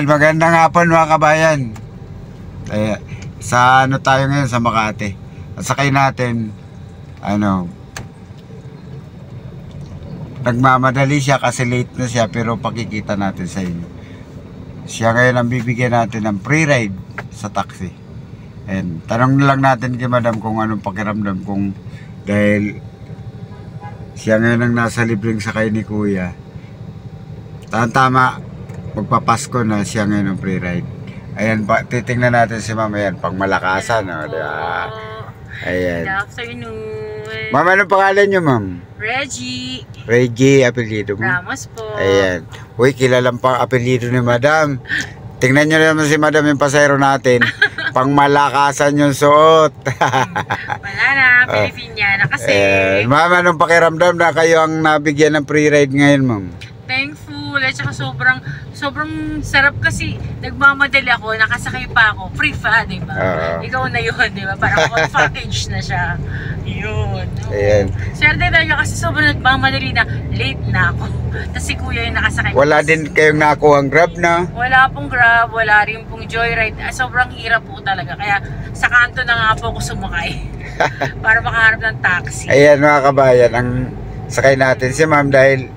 magandang hapon mga kabayan. Sa ano tayo ngayon sa Makati. Sakay natin nagmamadali siya kasi late na siya, pero pakikita natin sa inyo. Siya ngayon ang bibigyan natin ng free ride sa taxi. And tanong lang natin kay madam kung anong pakiramdam, kung dahil siya ngayon ang nasa libreng sakay ni kuya. Tama, magpapasko na siya ngayon ng free ride. Ayan, titingnan natin si ma'am. Ayan, pang malakasan. Diba? Ayan. Good afternoon. Ma'am, anong pangalan nyo, ma'am? Reggie. Reggie, apelido mo? Ramos po. Ayan. Uy, kilalang pang apelido ni madam. Tingnan nyo naman si madam yung pasayro natin. Pang malakasan yung suot. Wala na, Pilipina na kasi. Ma'am, anong pakiramdam na kayo ang nabigyan ng free ride ngayon, ma'am? Thankful. At saka sobrang sarap kasi nagmamadali ako, nakasakay pa ako. Free fa, diba? Ikaw na yun, diba? Parang package na siya. Yun. Ayan. Swerte talaga kasi sobrang nagmamadali na late na ako. Tapos si kuya yung nakasakay. Wala din kayong nakuha ang Grab na? Wala pong Grab, wala rin pong Joyride. Sobrang hirap po talaga. Kaya sa kanto na nga po ako sumakay. Para makaharap ng taxi. Ayan mga kabayan, ang sakay natin si ma'am dahil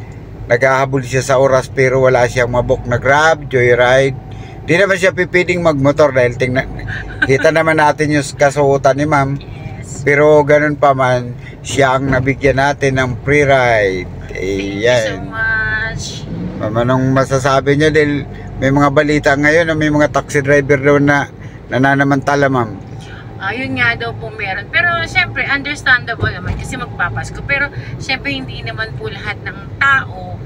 naghahabol siya sa oras pero wala siyang mabook na Grab, Joyride. Di naman siya pipiling magmotor dahil kita naman natin yung kasuotan ni ma'am. Yes. Pero ganun pa man, siya ang nabigyan natin ng free ride. Thank you so much. Ma'am, anong masasabi niyo dahil may mga balita ngayon na may mga taxi driver daw na nananamantala, ma'am? Yun nga daw po meron. Pero syempre, understandable naman kasi magpapasko. Pero syempre, hindi naman po lahat ng tao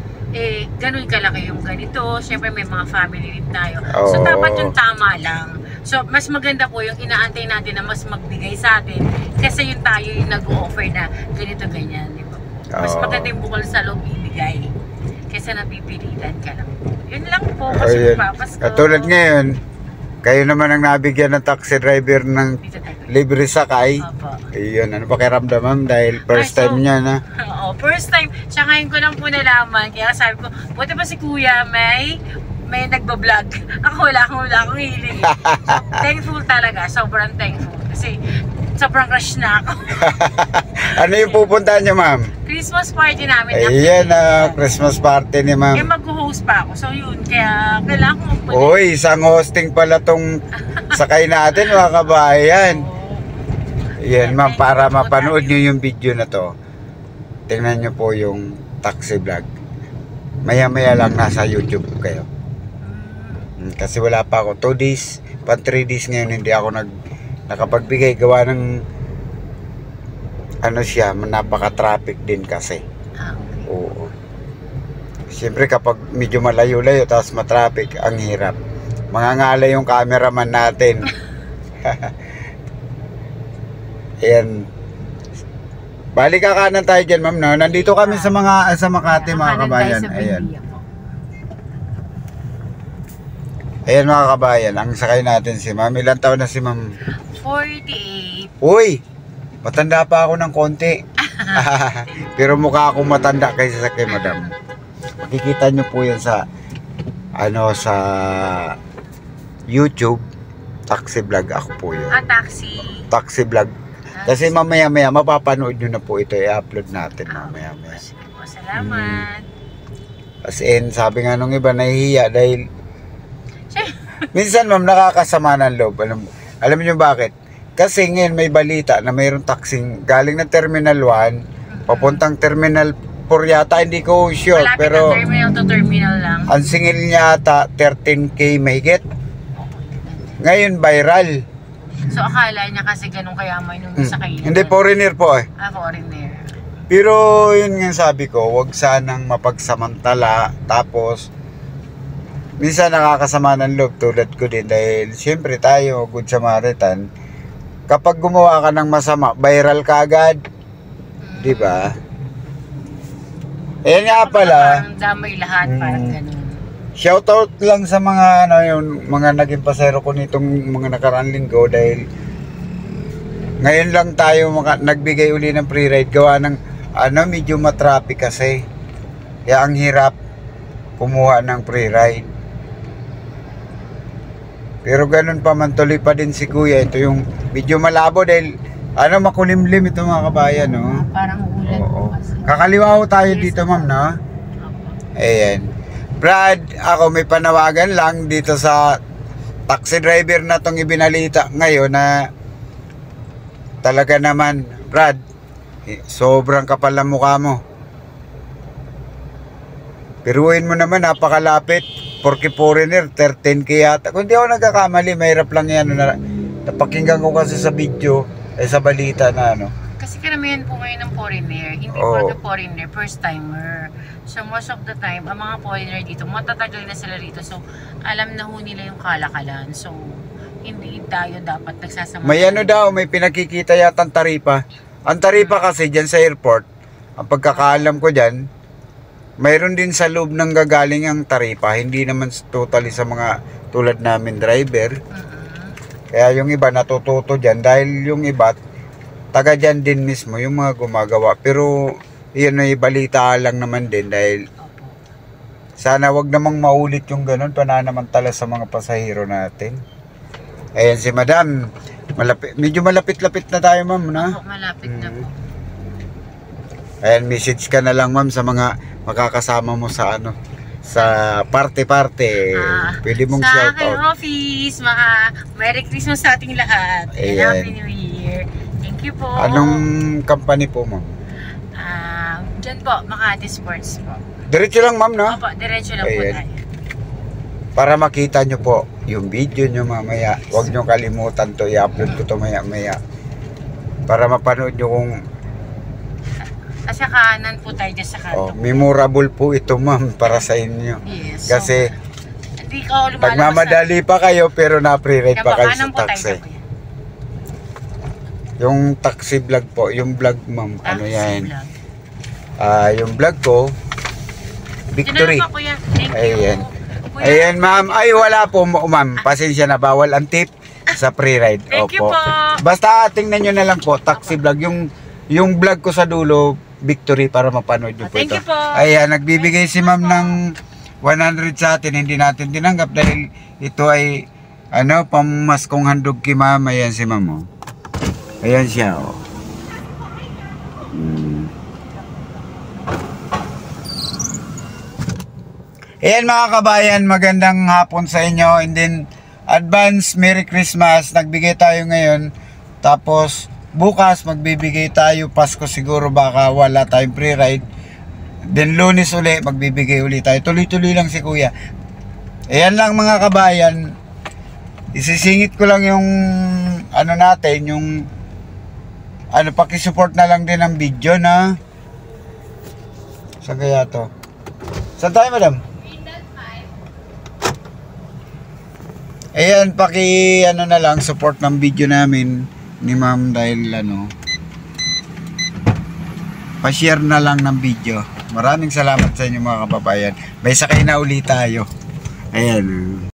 ganun kalaki yung ganito. Syempre, may mga family rin tayo. So, dapat yung tama lang. So, mas maganda po yung inaantay natin na mas magbigay sa atin kasi yung tayo yung nag-o-offer na ganito, ganyan. Diba? Mas maganda yung bukol sa loob ibigay kaysa napipilitan ka lang. Yun lang po kasi magpapasko. Katulad ngayon, kayo naman ang nabigyan ng taxi driver ng libre sakay. Ayun, ano pakiramdam, ma'am? Dahil first time niya na. Oo, first time. Siya ngayon ko lang po nalaman. Kaya sabi ko, buti pa si kuya may nagbablog. Ako wala akong hiling. So, thankful talaga. Sobrang thankful. Kasi sobrang crush na ako. Ano yung pupuntahan niyo, ma'am? Christmas party namin. Ayan na, Christmas party ni ma'am. Mag-host pa ako. So yun, kaya kailangan ko magpunta. Uy, isang hosting pala tong sakay natin, mga kabayan. Ayan, ma'am, para mapanood nyo yung video na to, tingnan nyo po yung taxi vlog. Maya-maya lang nasa YouTube kayo. Kasi wala pa ako 2 days, pa 3 days ngayon hindi ako nakapagbigay gawa ng napaka-traffic din kasi. Okay. Oo. Siyempre kapag medyo malayo-layo tapos matraffic, ang hirap. Mangangala yung cameraman natin. Ayan. Balik kakanan tayo dyan, ma'am. No? Nandito kami sa Makati, mga kabayan. Ayan. Ayan mga kabayan, ang sakay natin si ma'am. Ilang taon na si ma'am? 48. Uy! Matanda pa ako ng konti. Pero mukha akong matanda kaysa sa kay madam. Makikita nyo po yan sa sa YouTube. Taxi vlog ako po yun. Taxi vlog. Kasi mamaya mapapanood nyo na po ito. I-upload natin mamaya. Sige po, salamat. As in, sabi nga nung iba, nahihiya dahil minsan ma'am, nakakasama ng loob. Alam niyo bakit? Kasi ngayon may balita na mayroong taxing galing ng Terminal 1 papuntang Terminal 4 yata, hindi ko sure. Malapit pero na terminal to terminal lang. Ang singil niya ata 13K mahigit. Ngayon viral. So akala niya kasi ganun kayaman yung sakay niya. Hindi, foreigner po eh. Foreigner. Pero yun nga sabi ko, wag sanang mapagsamantala. Tapos minsan nakakasama ng loob tulad ko din dahil siyempre tayo, Good Samaritan, kapag gumawa ka ng masama, viral ka agad. Diba? Ayan nga pala. Parang damay lahat, parang ganun. Shoutout lang sa mga yung mga naging pasero ko nitong mga nakaraang linggo dahil ngayon lang tayo nagbigay uli ng free ride gawa ng medyo matraffic kasi. Kaya ang hirap kumuha ng free ride. Pero ganun pa man, tuloy pa din si kuya. Ito yung medyo malabo dahil makulimlim ito mga kabayan, no? Parang ulan po kasi. Kakaliwa ho tayo dito, ma'am, no? Ayan. Brad, ako may panawagan lang dito sa taxi driver na tong ibinalita ngayon na talaga naman, Brad, sobrang kapal ng mukha mo. Piruin mo naman, napakalapit. Porque foreigner, 13K yata. Kung di ako nagkakamali, mahirap lang yan. Napakinggan ko kasi sa video, sa balita na Kasi karamihan po ngayon ng foreigner, hindi po foreigner, first timer. So most of the time, ang mga foreigner dito, matatagal na sila rito. So alam na ho nila yung kalakalan. So hindi tayo dapat nagsasama. May daw, may pinakikita yata ang taripa. Ang taripa kasi dyan sa airport, ang pagkakaalam ko dyan, mayroon din sa loob ng gagaling ang taripa. Hindi naman totally sa mga tulad namin driver. Kaya yung iba natututo dyan dahil yung iba taga dyan din mismo yung mga gumagawa. Pero yun ay balita lang naman din dahil sana wag namang maulit yung ganun pananamantala sa mga pasahero natin. Ayan si Madam. Medyo malapit-lapit na tayo, ma'am, na? Opo, malapit na po. Ayan, message ka na lang, ma'am, sa mga makakasama mo sa sa parte-parte. Pwede mong shout out. Sa aking office, Merry Christmas sa ating lahat. And Happy New Year. Thank you po. Anong company po, ma'am? Diyan po, Makati Sports po. Diretso lang, ma'am, no? Opo, diretso lang po tayo. Para makita nyo po yung video nyo mamaya. Huwag nyo kalimutan to. I-upload ko to maya-maya. Para mapanood nyo kung sa kanan po tayo dyan sa kanto. Memorable po ito, ma'am, para sa inyo. Yes. Kasi hindi ka lumalabas. nagmamadali pa kayo pero na-pre-ride pa kayo sa taxi. Yung taxi vlog po, yung vlog, ma'am, ano yan? Yung vlog ko, Victory. Ayan. Ayan, ma'am. Ay, wala po, ma'am. Pasensya na, bawal ang tip sa pre-ride. Thank you po. Basta tingnan nyo na lang po, taxi vlog. Yung vlog ko sa dulo, Victory, para mapanood nyo po ito. Thank you po. Ayan, nagbibigay si ma'am ng 100 sa atin. Hindi natin tinanggap dahil ito ay pamaskong handog kay ma'am. Ayan si ma'am, oh. Ayan siya, oh. Ayan mga kabayan, magandang hapon sa inyo. And then, advance Merry Christmas. Nagbigay tayo ngayon. Tapos, bukas magbibigay tayo. Pasko siguro baka wala tayong pre-ride. Then, Lunes uli, magbibigay uli tayo. Tuloy-tuloy lang si kuya. Ayan lang mga kabayan. Isisingit ko lang yung natin, yung pakisupport na lang din ang video na. Saan kaya to? Saan tayo, madam? Ayan, na lang, support ng video namin ni ma'am dahil pa-share na lang ng video. Maraming salamat sa inyo mga kababayan. May sakay na ulit tayo. Ayan.